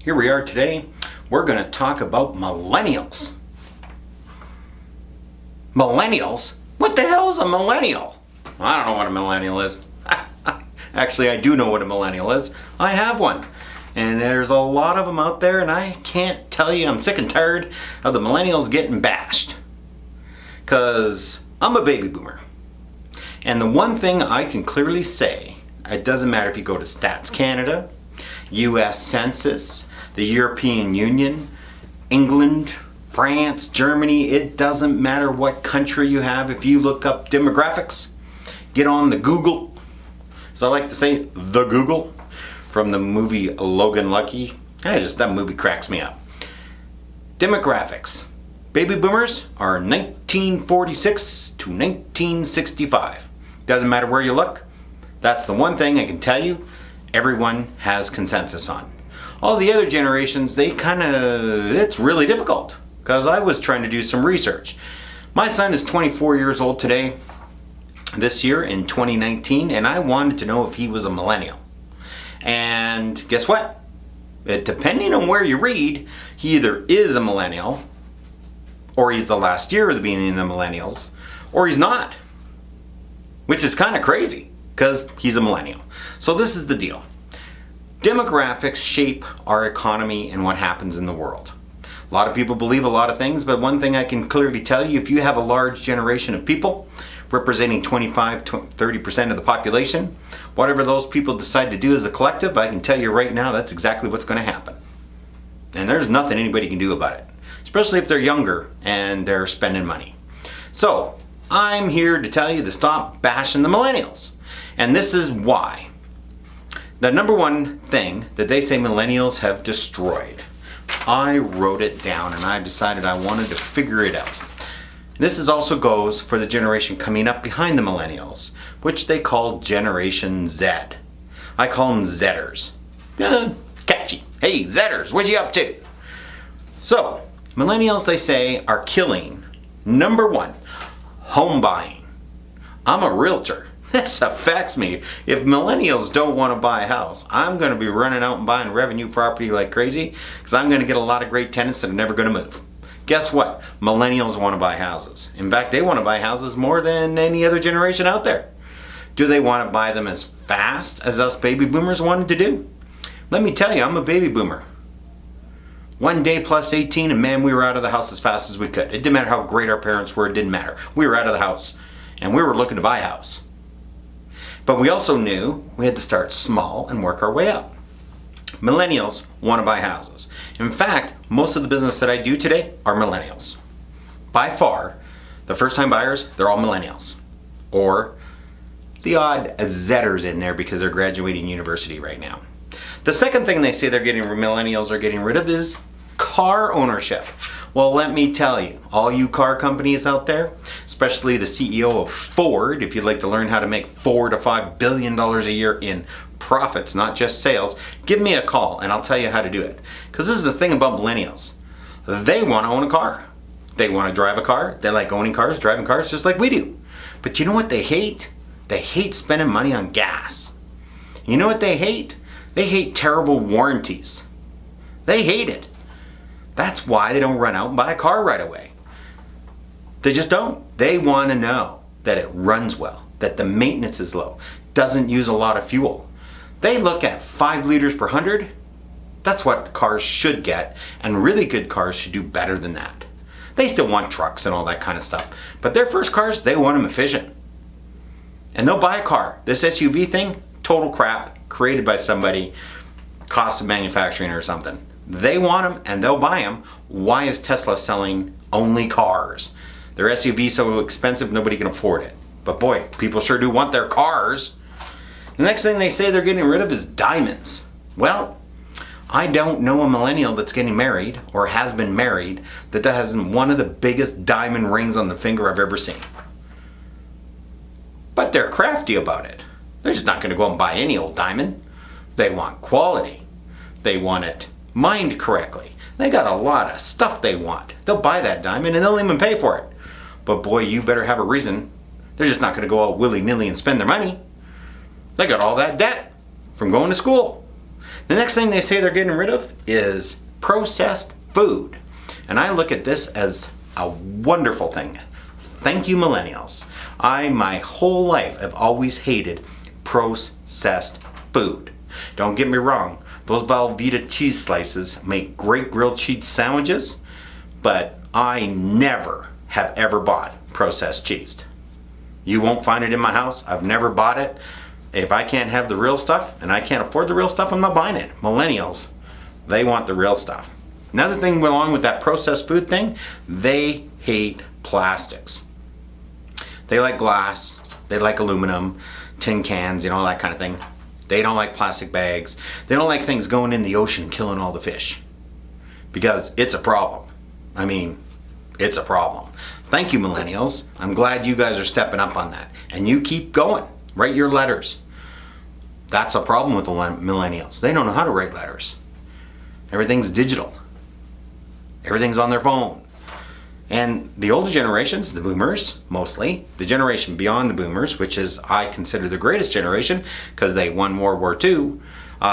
Here we are today. We're going to talk about millennials. Millennials? What the hell is a millennial? I don't know what a millennial is. Actually, I do know what a millennial is. I have one. And there's a lot of them out there, and I can't tell you, I'm sick and tired of the millennials getting bashed. Because I'm a baby boomer. And the one thing I can clearly say, it doesn't matter if you go to Stats Canada, US Census, the European Union, England, France, Germany, it doesn't matter what country you have. If you look up demographics, get on the Google, as I like to say, the Google, from the movie Logan Lucky. That movie cracks me up. Demographics. Baby boomers are 1946 to 1965. Doesn't matter where you look. That's the one thing I can tell you everyone has consensus on. All the other generations, it's really difficult, because I was trying to do some research. My son is 24 years old today, this year in 2019, and I wanted to know if he was a millennial. And guess what? Depending on where you read, he either is a millennial, or he's the last year of the beginning of the millennials, or he's not. Which is kind of crazy, because he's a millennial. So this is the deal. Demographics shape our economy and what happens in the world. A lot of people believe a lot of things, but one thing I can clearly tell you, if you have a large generation of people representing 25 to 30% of the population, whatever those people decide to do as a collective, I can tell you right now that's exactly what's going to happen. And there's nothing anybody can do about it, especially if they're younger and they're spending money. So I'm here to tell you to stop bashing the millennials. And this is why. The number one thing that they say millennials have destroyed, I wrote it down and I decided I wanted to figure it out. This also goes for the generation coming up behind the millennials, which they call Generation Z. I call them Zers. Catchy. Hey, Zers, what you up to? So, millennials, they say, are killing, number one, home buying. I'm a realtor. This affects me. If millennials don't want to buy a house, I'm going to be running out and buying revenue property like crazy, because I'm going to get a lot of great tenants that are never going to move. Guess what? Millennials want to buy houses. In fact, they want to buy houses more than any other generation out there. Do they want to buy them as fast as us baby boomers wanted to do? Let me tell you, I'm a baby boomer. One day plus 18, and man, we were out of the house as fast as we could. It didn't matter how great our parents were, it didn't matter. We were out of the house, and we were looking to buy a house. But we also knew we had to start small and work our way up. Millennials want to buy houses. In fact, most of the business that I do today are millennials. By far, the first-time buyers, they're all millennials. Or the odd Zers in there because they're graduating university right now. The second thing they say millennials are getting rid of is car ownership. Well, let me tell you, all you car companies out there, especially the CEO of Ford, if you'd like to learn how to make $4 to $5 billion a year in profits, not just sales, give me a call and I'll tell you how to do it. Because this is the thing about millennials. They want to own a car. They want to drive a car. They like owning cars, driving cars, just like we do. But you know what they hate? They hate spending money on gas. You know what they hate? They hate terrible warranties. They hate it. That's why they don't run out and buy a car right away. They just don't. They want to know that it runs well, that the maintenance is low, doesn't use a lot of fuel. They look at 5 liters per 100. That's what cars should get, and really good cars should do better than that. They still want trucks and all that kind of stuff, but their first cars, they want them efficient. And they'll buy a car. This SUV thing, total crap, created by somebody, cost of manufacturing or something. They want them and they'll buy them. Why is Tesla selling only cars? Their SUV is so expensive nobody can afford it. But boy, people sure do want their cars. The next thing they say they're getting rid of is diamonds. Well, I don't know a millennial that's getting married or has been married that has one of the biggest diamond rings on the finger I've ever seen. But they're crafty about it. They're just not going to go and buy any old diamond. They want quality. They want it mined correctly. They got a lot of stuff they want. They'll buy that diamond and they'll even pay for it. But boy, you better have a reason. They're just not going to go all willy-nilly and spend their money. They got all that debt from going to school. The next thing they say they're getting rid of is processed food. And I look at this as a wonderful thing. Thank you, millennials. My whole life, have always hated processed food. Don't get me wrong, those Velveeta cheese slices make great grilled cheese sandwiches, but I never have ever bought processed cheese. You won't find it in my house. I've never bought it. If I can't have the real stuff and I can't afford the real stuff, I'm not buying it. Millennials, they want the real stuff. Another thing along with that processed food thing, they hate plastics. They like glass, they like aluminum, tin cans, all that kind of thing. They don't like plastic bags. They don't like things going in the ocean killing all the fish. Because it's a problem. I mean, it's a problem. Thank you, millennials. I'm glad you guys are stepping up on that. And you keep going. Write your letters. That's a problem with the millennials. They don't know how to write letters. Everything's digital. Everything's on their phone. And the older generations, the boomers mostly, the generation beyond the boomers, which is I consider the greatest generation because they won World War II,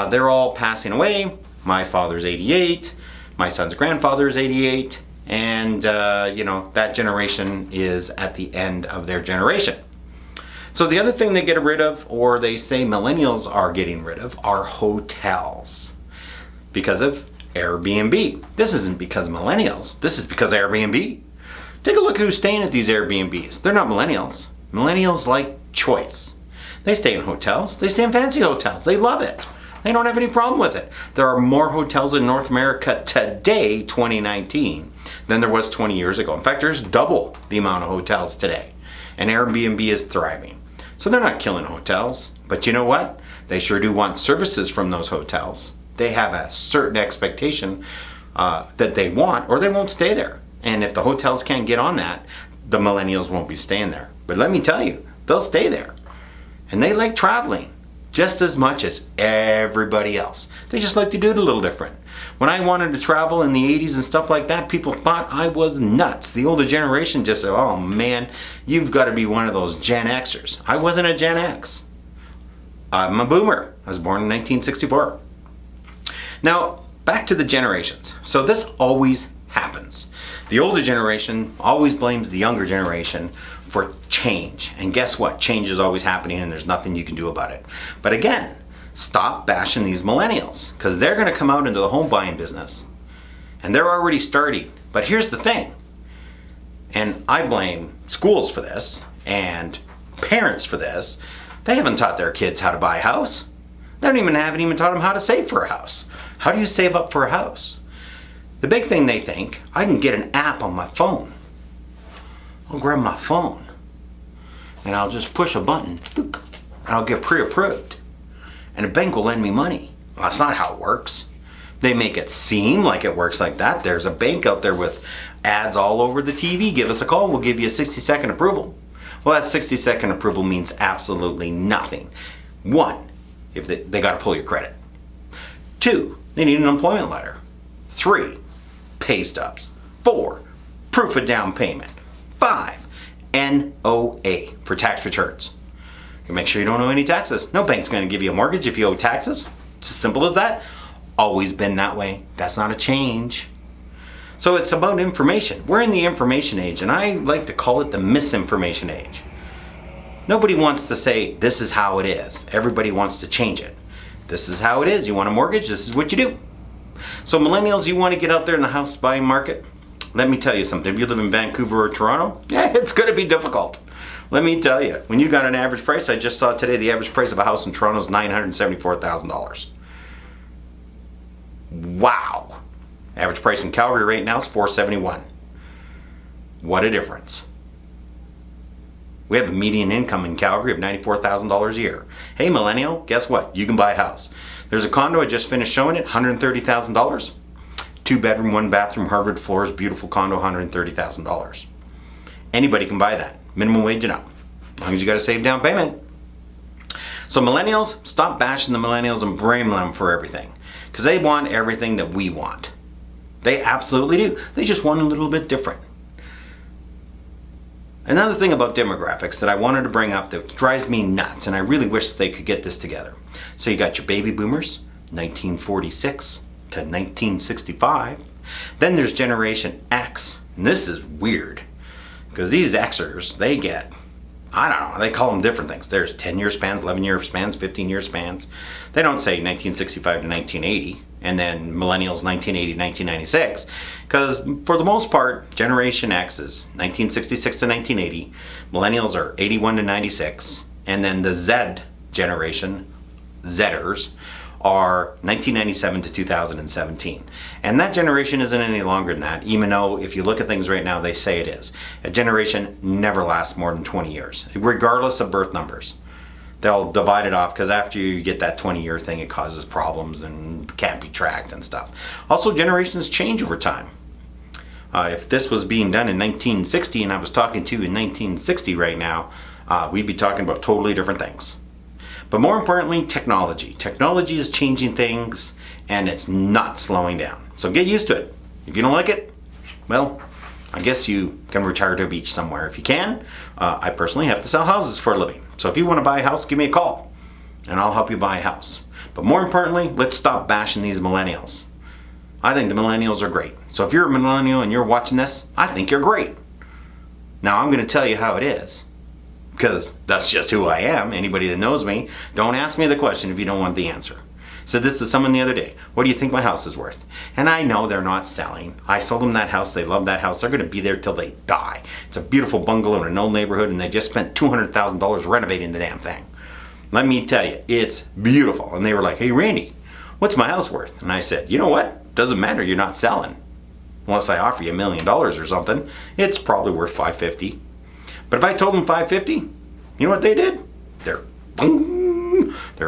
they're all passing away. My father's 88, my son's grandfather is 88, and that generation is at the end of their generation. So the other thing they get rid of, or they say millennials are getting rid of, are hotels because of Airbnb. This isn't because of millennials. This is because of Airbnb. Take a look at who's staying at these Airbnbs. They're not millennials. Millennials like choice. They stay in hotels. They stay in fancy hotels. They love it. They don't have any problem with it. There are more hotels in North America today, 2019, than there was 20 years ago. In fact, there's double the amount of hotels today. And Airbnb is thriving. So they're not killing hotels. But you know what? They sure do want services from those hotels. They have a certain expectation that they want, or they won't stay there. And if the hotels can't get on that, the millennials won't be staying there. But let me tell you, they'll stay there. And they like traveling just as much as everybody else. They just like to do it a little different. When I wanted to travel in the 80s and stuff like that, people thought I was nuts. The older generation just said, oh man, you've got to be one of those Gen Xers. I wasn't a Gen X. I'm a boomer. I was born in 1964. Now, back to the generations. So this always happens. The older generation always blames the younger generation for change. And guess what? Change is always happening and there's nothing you can do about it. But again, stop bashing these millennials because they're going to come out into the home buying business. And they're already starting. But here's the thing. And I blame schools for this and parents for this. They haven't taught their kids how to buy a house. They haven't even taught them how to save for a house. How do you save up for a house? The big thing they think, I can get an app on my phone. I'll grab my phone and I'll just push a button and I'll get pre-approved. And a bank will lend me money. Well, that's not how it works. They make it seem like it works like that. There's a bank out there with ads all over the TV. Give us a call, we'll give you a 60-second approval. Well, that 60-second approval means absolutely nothing. One, if they got to pull your credit. Two, they need an employment letter. Three, pay stubs. Four, proof of down payment. Five, NOA for tax returns. You make sure you don't owe any taxes. No bank's going to give you a mortgage if you owe taxes. It's as simple as that. Always been that way. That's not a change. So it's about information. We're in the information age, and I like to call it the misinformation age. Nobody wants to say, this is how it is. Everybody wants to change it. This is how it is. You want a mortgage? This is what you do. So millennials, you want to get out there in the house buying market? Let me tell you something. If you live in Vancouver or Toronto, it's going to be difficult. Let me tell you, when you got an average price, I just saw today the average price of a house in Toronto is $974,000. Wow. Average price in Calgary right now is $471,000. What a difference. We have a median income in Calgary of $94,000 a year. Hey millennial, guess what? You can buy a house. There's a condo I just finished showing it, $130,000. 2-bedroom, 1-bathroom, hardwood floors, beautiful condo, $130,000. Anybody can buy that. Minimum wage and up. As long as you got a saved down payment. So millennials, stop bashing the millennials and blaming them for everything. Because they want everything that we want. They absolutely do. They just want a little bit different. Another thing about demographics that I wanted to bring up that drives me nuts, and I really wish they could get this together. So you got your baby boomers, 1946 to 1965. Then there's Generation X. And this is weird because these Xers, they get, I don't know, they call them different things. There's 10-year spans, 11-year spans, 15-year spans. They don't say 1965 to 1980, and then Millennials 1980 to 1996, because for the most part, Generation X is 1966 to 1980, Millennials are 81 to 96, and then the Z generation, Zers, are 1997 to 2017. And that generation isn't any longer than that, even though if you look at things right now, they say it is. A generation never lasts more than 20 years, regardless of birth numbers. They'll divide it off because after you get that 20-year thing, it causes problems and can't be tracked and stuff. Also, generations change over time. If this was being done in 1960 and I was talking to you in 1960 right now, we'd be talking about totally different things. But more importantly, technology. Technology is changing things and it's not slowing down. So get used to it. If you don't like it, well, I guess you can retire to a beach somewhere. If you can, I personally have to sell houses for a living. So if you want to buy a house, give me a call and I'll help you buy a house. But more importantly, let's stop bashing these millennials. I think the millennials are great. So if you're a millennial and you're watching this, I think you're great. Now I'm going to tell you how it is, because that's just who I am. Anybody that knows me, don't ask me the question if you don't want the answer. Said this to someone the other day. What do you think my house is worth? And I know they're not selling. I sold them that house. They love that house. They're going to be there till they die. It's a beautiful bungalow in an old neighborhood, and they just spent $200,000 renovating the damn thing. Let me tell you, it's beautiful. And they were like, hey, Randy, what's my house worth? And I said, you know what? Doesn't matter. You're not selling. Unless I offer you $1 million or something, it's probably worth $550,000. But if I told them $550,000, you know what they did? Their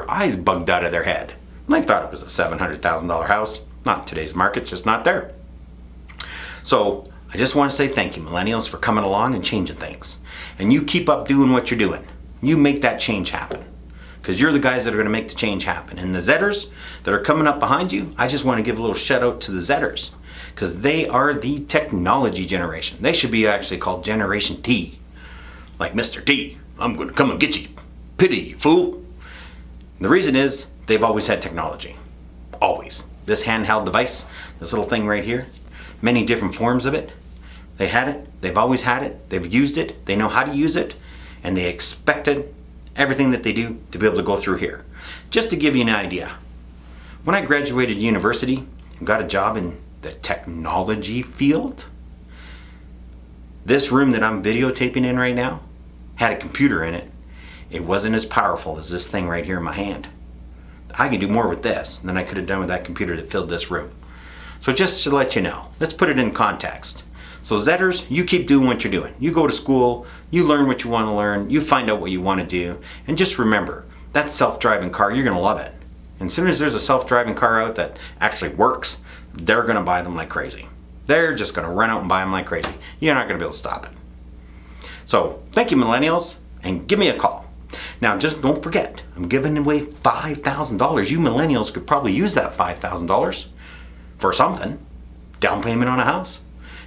eyes bugged out of their head. And I thought it was a $700,000 house. Not in today's market, just not there. So I just want to say thank you, millennials, for coming along and changing things. And you keep up doing what you're doing. You make that change happen. Because you're the guys that are going to make the change happen. And the Zers that are coming up behind you, I just want to give a little shout out to the Zers. Because they are the technology generation. They should be actually called Generation T. Like Mr. T, I'm going to come and get you. Pity, you fool. And the reason is, they've always had technology. Always. This handheld device, this little thing right here, many different forms of it. They had it. They've always had it. They've used it. They know how to use it. And they expected everything that they do to be able to go through here. Just to give you an idea, when I graduated university and got a job in the technology field, this room that I'm videotaping in right now had a computer in it. It wasn't as powerful as this thing right here in my hand. I can do more with this than I could have done with that computer that filled this room. So just to let you know, let's put it in context. So Zers, you keep doing what you're doing. You go to school, you learn what you want to learn, you find out what you want to do, and just remember, that self-driving car, you're going to love it. And as soon as there's a self-driving car out that actually works, they're going to buy them like crazy. They're just going to run out and buy them like crazy. You're not going to be able to stop it. So thank you, millennials, and give me a call. Now just don't forget, I'm giving away $5,000. You millennials could probably use that $5,000 for something. Down payment on a house.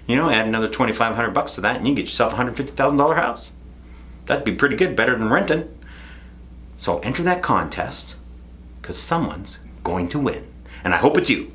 You know, add another $2,500 to that and you get yourself a $150,000 house. That'd be pretty good, better than renting. So enter that contest, because someone's going to win. And I hope it's you.